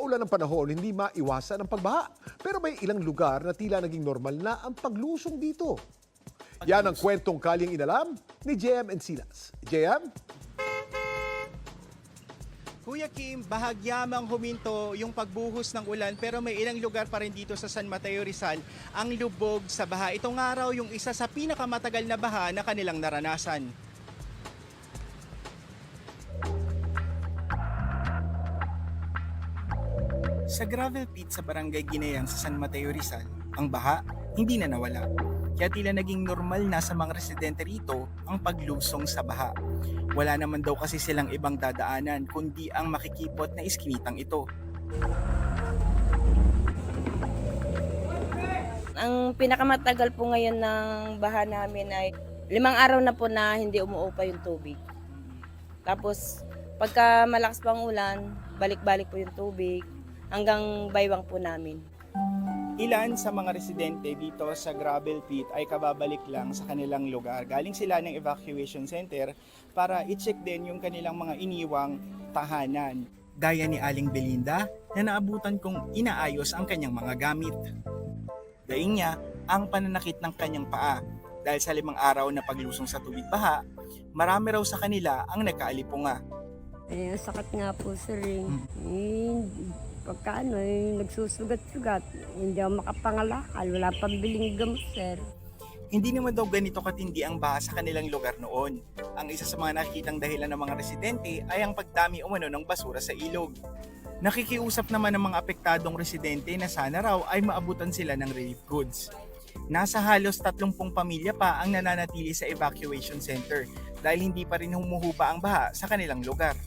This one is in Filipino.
paulan ng panahon, hindi maiwasan ang pagbaha. Pero may ilang lugar na tila naging normal na ang paglusong dito. Yan ang kwentong kalyang inalam ni JM Encinas. JM? Kuya Kim, bahagyamang huminto yung pagbuhos ng ulan pero may ilang lugar pa rin dito sa San Mateo Rizal ang lubog sa baha. Ito nga raw yung isa sa pinakamatagal na baha na kanilang naranasan. Sa gravel pit sa Barangay Ginayan sa San Mateo Rizal, ang baha hindi na nawala. Kaya tila naging normal na sa mga residente rito ang paglusong sa baha. Wala naman daw kasi silang ibang dadaanan kundi ang makikipot na iskinitang ito. Ang pinakamatagal po ngayon ng baha namin ay 5 araw na po na hindi umuupa yung tubig. Tapos pagka malakas pang ulan, balik-balik po yung tubig hanggang baywang po namin. Ilan sa mga residente dito sa gravel pit ay kababalik lang sa kanilang lugar. Galing sila ng evacuation center para i-check din yung kanilang mga iniwang tahanan. Gaya ni Aling Belinda na naabutan kong inaayos ang kanyang mga gamit. Daing niya ang pananakit ng kanyang paa. Dahil sa 5 araw na paglusong sa tubig baha, marami raw sa kanila ang nagkaalipunga. Eh, sakit nga po sir eh. Pagka nagsusugat-sugat, hindi ako makapangalakal, wala pambiling gamot sir. Hindi naman daw ganito katindi ang baha sa kanilang lugar noon. Ang isa sa mga nakikitang dahilan ng mga residente ay ang pagdami umano ng basura sa ilog. Nakikiusap naman ng mga apektadong residente na sana raw ay maabutan sila ng relief goods. Nasa halos 30 pamilya pa ang nananatili sa evacuation center dahil hindi pa rin humuhupa ang baha sa kanilang lugar.